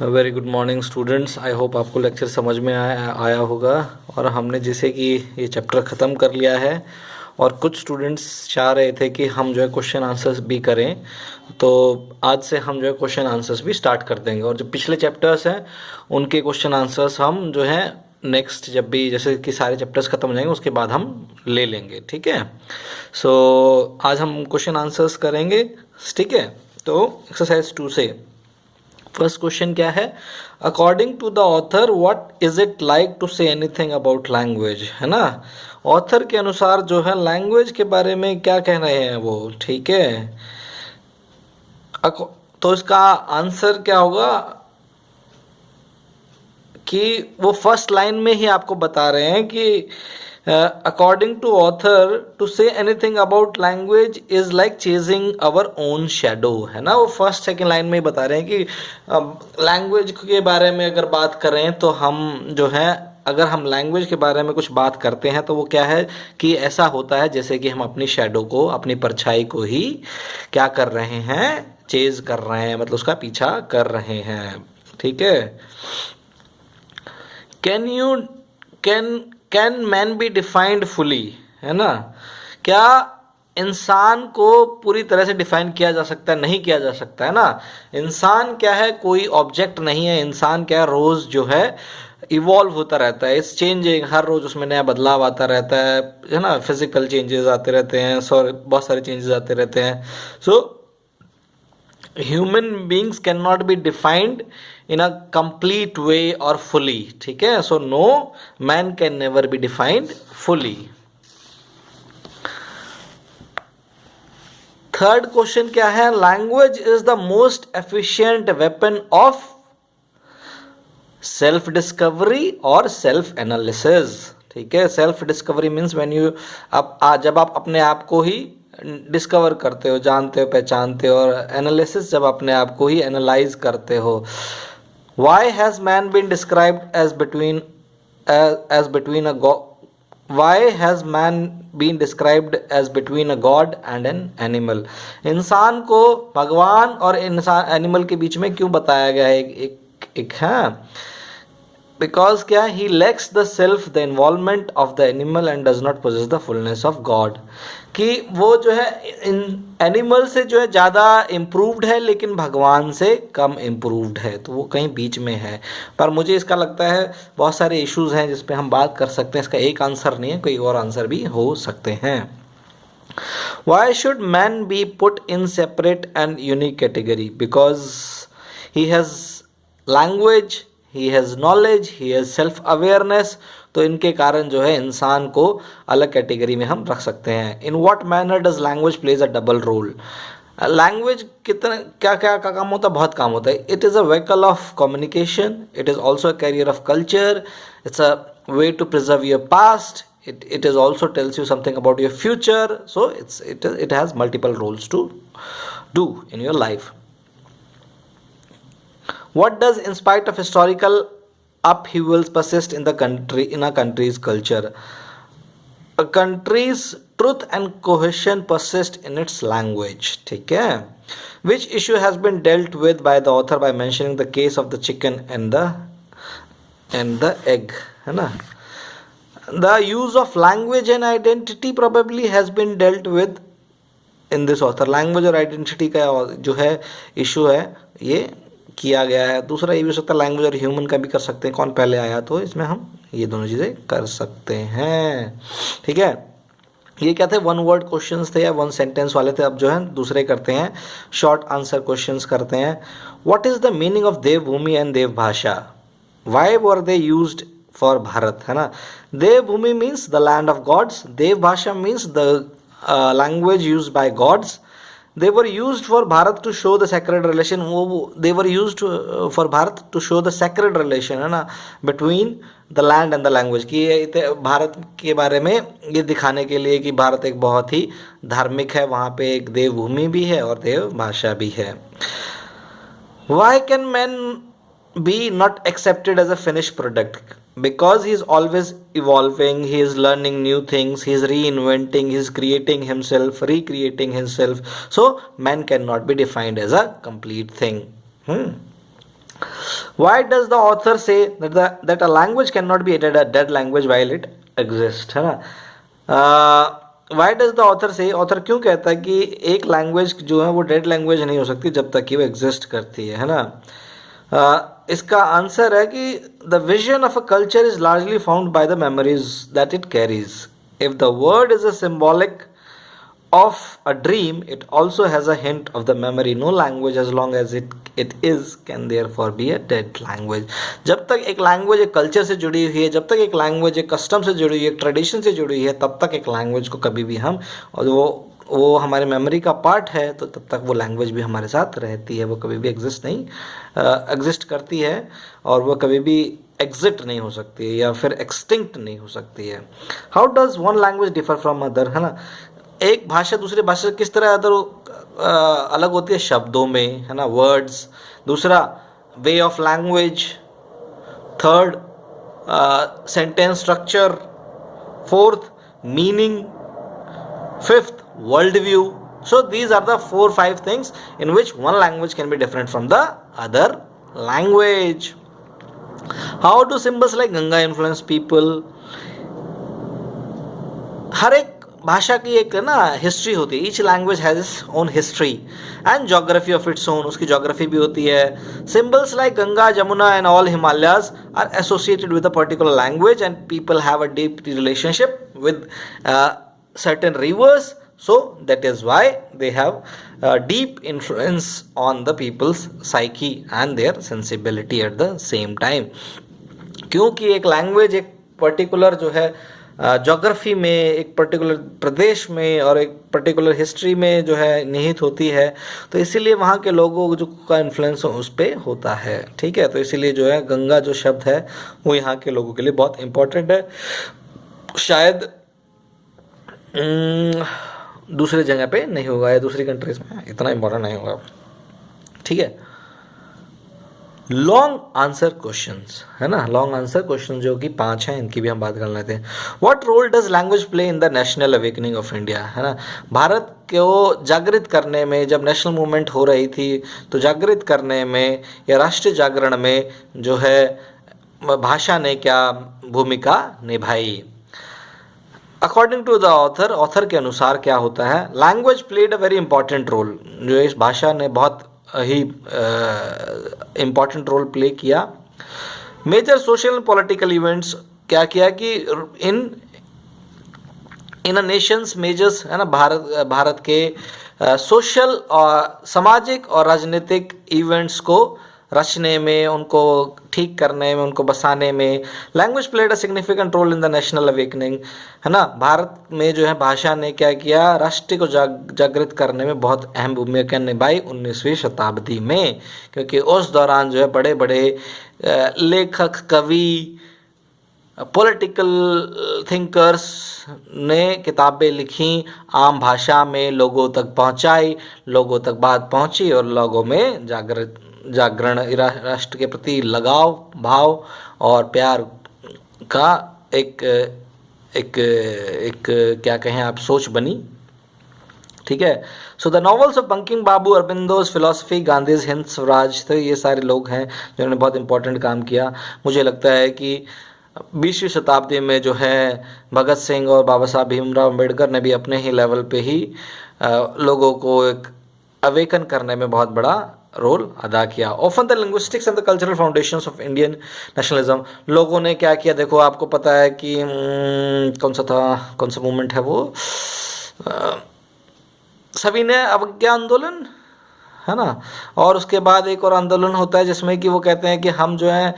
Very good morning students. I hope आपको lecture समझ में आया होगा। और हमने जैसे कि ये चैप्टर ख़त्म कर लिया है और कुछ स्टूडेंट्स चाह रहे थे कि हम जो है क्वेश्चन आंसर्स भी करें, तो आज से हम जो है क्वेश्चन आंसर्स भी स्टार्ट कर देंगे। और जो पिछले चैप्टर्स हैं उनके क्वेश्चन आंसर्स हम जो है नेक्स्ट जब भी जैसे कि सारे चैप्टर्स ख़त्म हो जाएंगे उसके बाद हम ले लेंगे, ठीक है। सो आज हम क्वेश्चन आंसर्स करेंगे, ठीक है। तो एक्सरसाइज 2 से फर्स्ट क्वेश्चन क्या है, according to the author what is it like to say anything about language, है ना। ऑथर के अनुसार जो है लैंग्वेज के बारे में क्या कह रहे हैं वो, ठीक है। तो इसका आंसर क्या होगा कि वो फर्स्ट लाइन में ही आपको बता रहे हैं कि according to author to say anything about language is like chasing our own shadow, है ना। वो फर्स्ट सेकंड लाइन में ही बता रहे हैं कि लैंग्वेज के बारे में अगर बात करें तो हम जो है अगर हम लैंग्वेज के बारे में कुछ बात करते हैं तो वो क्या है कि ऐसा होता है जैसे कि हम अपनी शेडो को, अपनी परछाई को ही क्या कर रहे हैं, चेज कर रहे हैं, मतलब उसका पीछा कर रहे हैं, ठीक है। Can you can man B defined fully, है ना। क्या इंसान को पूरी तरह से डिफाइन किया जा सकता है? नहीं किया जा सकता, है ना। इंसान क्या है, कोई ऑब्जेक्ट नहीं है। इंसान क्या है, रोज जो है इवॉल्व होता रहता है, इस चेंजिंग, हर रोज उसमें नया बदलाव आता रहता है ना। फिजिकल चेंजेस आते रहते हैं, बहुत सारे चेंजेस आते रहते हैं। So human beings can not be defined in a complete way और फुली, ठीक है। So no, man can never be defined fully. Third question क्या है, language is the most efficient weapon of self discovery और self analysis, ठीक है। Self discovery means when you जब आप अपने आप को ही डिस्कवर करते हो, जानते हो, पहचानते हो, और एनालिसिस जब अपने आप को ही एनालाइज करते हो। Why has man been described as between a why has man been described as between a god and an animal. इंसान को भगवान और इंसान एनिमल के बीच में क्यों बताया गया है? एक है बिकॉज क्या, he lacks the self the involvement of the animal and does not possess the fullness of God. कि वो जो है इन एनिमल से जो है ज़्यादा इम्प्रूव्ड है लेकिन भगवान से कम इम्प्रूव्ड है, तो वो कहीं बीच में है। पर मुझे इसका लगता है बहुत सारे इश्यूज हैं जिस पे हम बात कर सकते हैं, इसका एक आंसर नहीं है, कोई और आंसर भी हो सकते हैं। Why should man B put in separate and unique category? Because he has language, he has knowledge, he has self awareness. तो इनके कारण जो है इंसान को अलग कैटेगरी में हम रख सकते हैं। In what manner does language plays a double role? Language कितना क्या क्या का काम होता है? बहुत काम होता है। It is a vehicle of communication, it is also a carrier of culture, it's a way to preserve your past, it is also tells you something about your future. So it has multiple roles to do in your life. What does, in spite of historical upheavals, persist in the country, in a country's culture? A country's truth and cohesion persist in its language, ठीक है। Which issue has been dealt with by the author by mentioning the case of the chicken and the egg, है ना। The use of language and identity probably has been dealt with in this author. Language और identity का जो है issue है ये किया गया है। दूसरा ये भी हो सकता है लैंग्वेज और ह्यूमन का भी कर सकते हैं, कौन पहले आया, तो इसमें हम ये दोनों चीज़ें कर सकते हैं, ठीक है। ये क्या थे, वन वर्ड क्वेश्चंस थे या वन सेंटेंस वाले थे। अब जो है दूसरे करते हैं, शॉर्ट आंसर क्वेश्चंस करते हैं। What is the meaning of Devbhoomi and Devbhasha? Why were they used for Bharat, है ना। Devbhoomi means the land of gods, Devbhasha means the language use by gods. They were used for Bharat to show the sacred relation. They were used for Bharat to show the sacred relation, है ना, between the land and the language। कि ये भारत के बारे में ये दिखाने के लिए कि भारत एक बहुत ही धार्मिक है, वहाँ पे एक देवभूमि भी है और देव भाषा भी है। Why can man be not accepted as a finished product? Because he is always evolving, he is learning new things, he is reinventing, he is creating himself, recreating himself. So man cannot be defined as a complete thing. Why does the author say that a language cannot be a dead language while it exists, है ना? Why does the author से, author क्यों कहता है कि एक language जो है वो डेड लैंग्वेज नहीं हो सकती जब तक कि वो एग्जिस्ट करती है ना? इसका आंसर है कि the vision of a culture is largely found by the memories that it carries. If the word is a symbolic of a dream, it also has a hint of the memory. No language, as long as it is, can therefore be a dead language. जब तक एक language एक culture से जुड़ी हुई है, जब तक एक लैंग्वेज एक कस्टम से जुड़ी हुई है, एक ट्रेडिशन से जुड़ी हुई है, तब तक एक लैंग्वेज को कभी भी हम, और वो हमारे मेमोरी का पार्ट है, तो तब तक वो लैंग्वेज भी हमारे साथ रहती है. वो कभी भी एग्जिस्ट करती है, और वो कभी भी एग्जिट नहीं हो सकती है या फिर एक्सटिंक्ट नहीं हो सकती है. How does one language differ from other, है ना? एक भाषा दूसरी भाषा से किस तरह अलग होती है? शब्दों में, है ना, वर्ड्स. दूसरा, way of language. Third, sentence structure. Fourth, meaning. Fifth, world view. So these are the 4-5 things in which one language can be different from the other language. How do symbols like Ganga influence people? हर एक भाषा की एक ना history होती है. Each language has its own history and geography of its own. उसकी geography भी होती है. Symbols like Ganga, Jamuna and all Himalayas are associated with a particular language and people have a deep relationship with certain rivers, so that is why they have deep influence on the people's psyche and their sensibility at the same time. क्योंकि एक language एक particular जो है geography में, एक particular प्रदेश में और एक पर्टिकुलर हिस्ट्री में जो है निहित होती है, तो इसीलिए वहाँ के लोगों जो का इन्फ्लुएंस उस पर होता है. ठीक है, तो इसीलिए जो है गंगा जो शब्द है वो यहाँ के लोगों के लिए बहुत इम्पोर्टेंट है. शायद दूसरी जगह पे नहीं होगा या दूसरी कंट्रीज में इतना इम्पोर्टेंट नहीं होगा. ठीक है. लॉन्ग आंसर क्वेश्चंस, है ना? लॉन्ग आंसर क्वेश्चन जो कि 5 हैं, इनकी भी हम बात कर लेते हैं. What role does language play in the national awakening of India, है ना? भारत को जागृत करने में, जब नेशनल मूवमेंट हो रही थी तो जागृत करने में या राष्ट्रीय जागरण में जो है भाषा ने क्या भूमिका निभाई? अकॉर्डिंग टू द ऑथर के अनुसार क्या होता है? Language played a very important role. जो इस भाषा ने बहुत ही इम्पॉर्टेंट रोल प्ले किया. Major social and political events क्या किया कि इन अ नेशंस मेजर्स, है ना, भारत के सोशल और सामाजिक और राजनीतिक इवेंट्स को रचने में, उनको ठीक करने में, उनको बसाने में language played a significant role in the national awakening, है ना? भारत में जो है भाषा ने क्या किया? राष्ट्र को जागृत करने में बहुत अहम भूमिका निभाई 19वीं शताब्दी में. क्योंकि उस दौरान जो है बड़े बड़े लेखक, कवि, पॉलिटिकल थिंकर्स ने किताबें लिखी, आम भाषा में लोगों तक पहुंचाई, लोगों तक बात पहुंची और लोगों में जागरण, राष्ट्र के प्रति लगाव भाव और प्यार का एक क्या कहें आप, सोच बनी. ठीक है. So the novels of Bankim Babu, Aurobindo's philosophy, Gandhi's Hind Swaraj, तो ये सारे लोग हैं जिन्होंने बहुत इंपॉर्टेंट काम किया. मुझे लगता है कि 20वीं शताब्दी में जो है भगत सिंह और बाबा साहब भीमराव अम्बेडकर ने भी अपने ही लेवल पे ही लोगों को एक अवेकन करने में बहुत बड़ा रोल अदा किया. Often the linguistics and the cultural foundations of Indian nationalism, लोगों ने क्या किया? देखो, आपको पता है कि कौन सा मूवमेंट है वो, सविनय अवज्ञा आंदोलन, है ना? और उसके बाद एक और आंदोलन होता है जिसमें कि वो कहते हैं कि हम जो है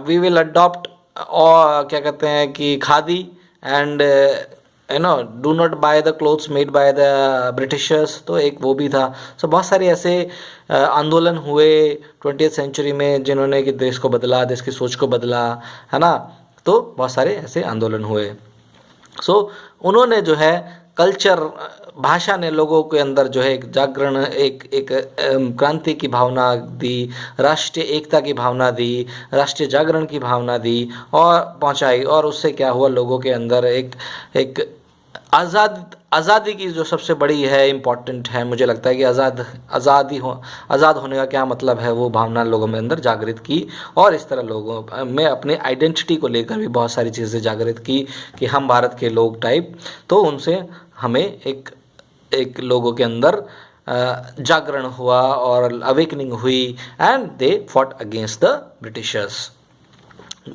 वी विल अडॉप्ट, और क्या कहते हैं कि khadi and do not by the clothes made by the Britishers. तो एक वो भी था. सो बहुत सारे ऐसे आंदोलन हुए 20th सेंचुरी में जिन्होंने कि देश को बदला, देश की सोच को बदला, है ना? तो बहुत सारे ऐसे आंदोलन हुए. सो उन्होंने जो है कल्चर, भाषा ने लोगों के अंदर जो है एक जागरण, एक क्रांति की भावना दी, राष्ट्रीय एकता की भावना दी, राष्ट्रीय जागरण की भावना दी और पहुंचाई. और उससे क्या हुआ? लोगों के अंदर एक आज़ादी की जो सबसे बड़ी है इम्पॉर्टेंट है, मुझे लगता है कि आज़ाद होने का क्या मतलब है, वो भावना लोगों में अंदर जागृत की, और इस तरह लोगों में अपने आइडेंटिटी को लेकर भी बहुत सारी चीज़ें जागृत की कि हम भारत के लोग टाइप, तो उनसे हमें एक एक लोगों के अंदर जागरण हुआ और अवेकनिंग हुई, and they fought against the Britishers.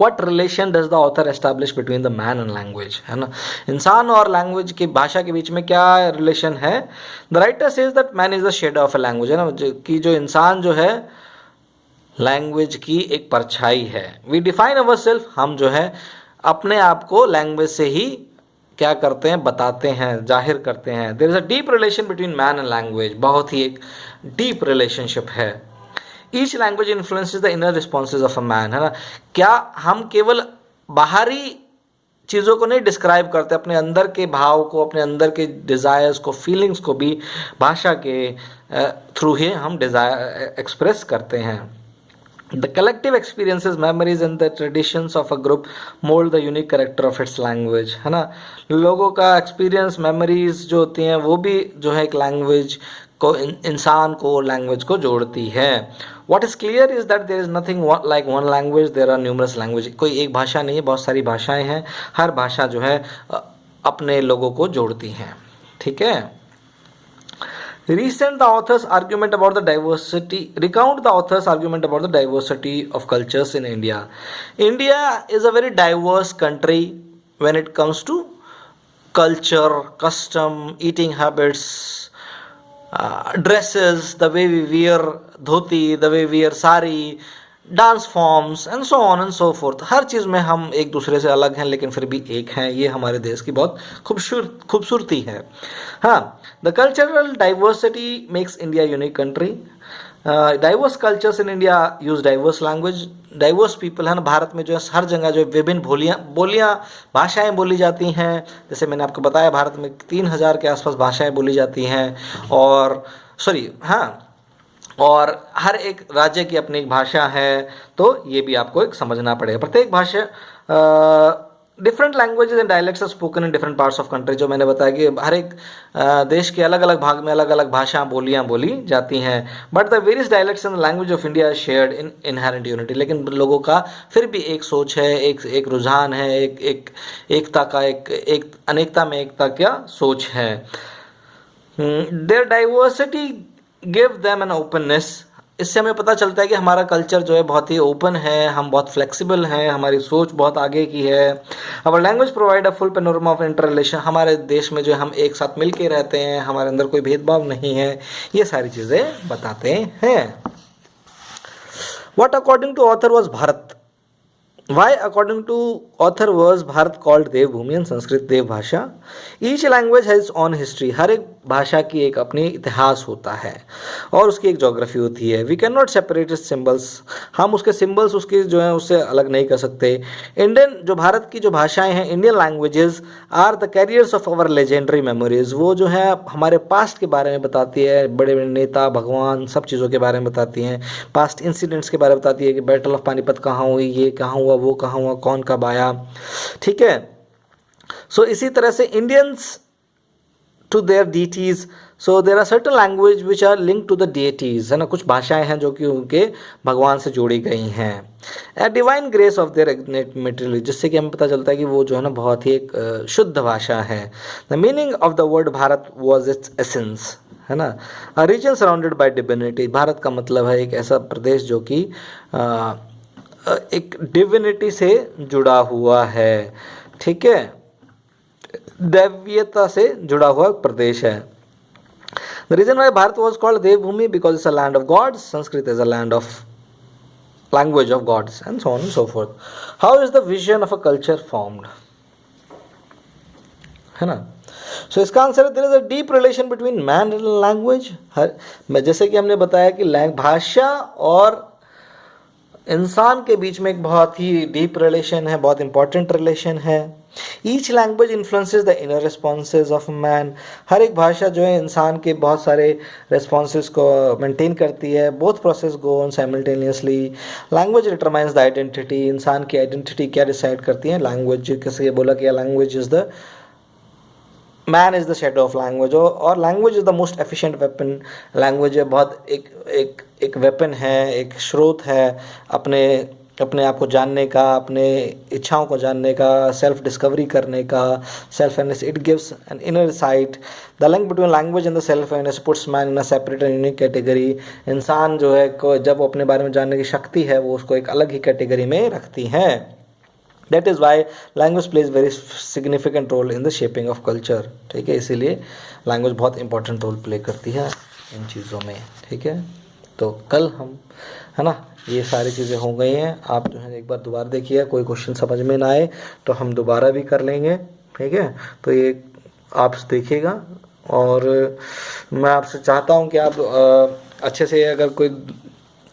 What relation does the author establish between the man and language, है ना, इंसान और लैंग्वेज की भाषा के बीच में क्या रिलेशन है। The writer says that man is the shadow of a language, है ना, कि जो इंसान जो है लैंग्वेज की एक परछाई है। वी डिफाइन अवर सेल्फ, हम जो है अपने आप को लैंग्वेज से ही क्या करते हैं, बताते हैं, जाहिर करते हैं। There is a deep relation between man and language, बहुत ही एक डीप रिलेशनशिप है। Each language influences the inner responses of a man, है ना, क्या हम केवल बाहरी चीज़ों को नहीं डिस्क्राइब करते, अपने अंदर के भाव को, अपने अंदर के डिज़ायर्स को, फीलिंग्स को भी भाषा के थ्रू ही हम डिज़ायर एक्सप्रेस करते हैं। The collective experiences, memories and the traditions of a group mold the unique character of its language, है ना, लोगों का एक्सपीरियंस, मेमोरीज जो होती हैं वो भी जो है एक लैंग्वेज को, इंसान को लैंग्वेज को जोड़ती है। What is clear is that there is nothing like one language, there are numerous language, कोई एक भाषा नहीं है, बहुत सारी भाषाएं हैं, हर भाषा जो है अपने लोगों को जोड़ती हैं, ठीक है। Recount the author's argument about the diversity of cultures in India. India is a very diverse country when it comes to culture, custom, eating habits, dresses, the way we wear dhoti, the way we wear sari, dance forms and so on and so forth. हर चीज़ में हम एक दूसरे से अलग हैं लेकिन फिर भी एक हैं, ये हमारे देश की बहुत खूबसूरती है। हाँ, the cultural diversity makes India unique country. Diverse cultures in India use diverse language, diverse people, है ना, भारत में जो है हर जगह जो विभिन्न बोलियाँ भाषाएं बोली जाती हैं। जैसे मैंने आपको बताया भारत में 3000 के आसपास भाषाएं बोली जाती हैं, और और हर एक राज्य की अपनी एक भाषा है, तो ये भी आपको एक समझना पड़ेगा। प्रत्येक भाषा, different languages and dialects are spoken in different parts of country, जो मैंने बताया कि हर एक देश के अलग अलग भाग में अलग अलग भाषा बोलियाँ बोली जाती हैं। But the various dialects and language of India shared in inherent unity, लेकिन लोगों का फिर भी एक सोच है, एक रुझान है, एक एकता का, एक अनेकता में एकता क्या सोच है। Their diversity give them an openness, इससे हमें पता चलता है कि हमारा कल्चर जो है बहुत ही ओपन है, हम बहुत फ्लेक्सिबल हैं, हमारी सोच बहुत आगे की है। Our language provide a full panorama of interrelation, हमारे देश में जो है हम एक साथ मिल के रहते हैं, हमारे अंदर कोई भेदभाव नहीं है, ये सारी चीज़ें बताते हैं। What according to author was Bharat, Why, according to author, was Bharat called Devbhoomi and Sanskrit Devbhasha? Each language has its own history. हर एक भाषा की एक अपनी इतिहास होता है और उसकी एक जोग्राफी होती है। We cannot separate its symbols. हम उसके सिम्बल्स उसके जो है उससे अलग नहीं कर सकते। इंडियन जो भारत की जो भाषाएं हैं, Indian languages are the carriers of our legendary memories, वो जो है हमारे पास्ट के बारे में बताती है, बड़े बड़े नेता, भगवान, सब चीज़ों के बारे में बताती हैं, पास्ट इंसिडेंट्स के बारे में बताती है कि बैटल ऑफ पानीपत कहाँ हुई, ये कहाँ हुआ, वो कहाँ हुआ, कौन कब आया, ठीक है। सो इसी तरह से Indians to their deities, so there are certain language which are link to the deities, है ना, कुछ भाषाएं हैं जो कि उनके भगवान से जोड़ी गई हैं। A divine grace of their material, जिससे कि हमें पता चलता है कि वो जो है ना बहुत ही एक शुद्ध भाषा है। The meaning of the word Bharat was its essence, है ना, a region surrounded by divinity, Bharat का मतलब है एक ऐसा प्रदेश जो कि एक डिविनिटी से जुड़ा हुआ है, ठीक है, दैवीयता से जुड़ा हुआ प्रदेश है। The reason why Bharat was called Devbhoomi because it's a land of gods, Sanskrit is a land of language of gods and so on and so forth. How is the vision of a culture formed, है ना। So इसका answer है there is a deep relation between man and language. जैसे कि हमने बताया कि भाषा और इंसान के बीच में एक बहुत ही डीप रिलेशन है, बहुत इंपॉर्टेंट रिलेशन है। Each language influences the inner responses of man, हर एक भाषा जो है इंसान के बहुत सारे रिस्पॉन्सेज को मेंटेन करती है। Both process go on simultaneously. Language determines the identity, इंसान की आइडेंटिटी क्या डिसाइड करती है, लैंग्वेज। कैसे ये बोला कि language is the man is the shadow of language, और language is the most efficient weapon. Language बहुत एक वेपन है, एक स्रोत है अपने अपने आप को जानने का, अपने इच्छाओं को जानने का, सेल्फ डिस्कवरी करने का, self awareness. It gives an inner site. The link between language and the self awareness puts man in a separate and unique category. इंसान जो है को जब वो अपने बारे में जानने की शक्ति है, वो उसको एक अलग ही कैटेगरी में रखती है। That is why language plays very significant role in the shaping of culture. ठीक है, इसीलिए लैंग्वेज बहुत इंपॉर्टेंट रोल प्ले करती है इन चीज़ों में। ठीक है, तो कल हम, है ना, ये सारी चीज़ें हो गई हैं। आप जो है एक बार दोबारा देखिए, कोई क्वेश्चन समझ में ना आए तो हम दोबारा भी कर लेंगे। ठीक है, तो ये आप देखिएगा, और मैं आपसे चाहता हूँ कि आप अच्छे से, अगर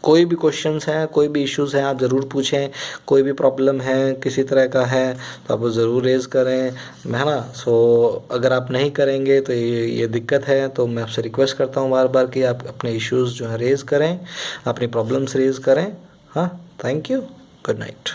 कोई भी क्वेश्चंस हैं, कोई भी इश्यूज़ हैं, आप ज़रूर पूछें। कोई भी प्रॉब्लम है, किसी तरह का है, तो आप वो ज़रूर रेज़ करें, है ना। सो अगर आप नहीं करेंगे तो ये दिक्कत है। तो मैं आपसे रिक्वेस्ट करता हूँ बार बार कि आप अपने इश्यूज़ जो है रेज़ करें, अपनी प्रॉब्लम्स रेज़ करें। हाँ, थैंक यू, गुड नाइट।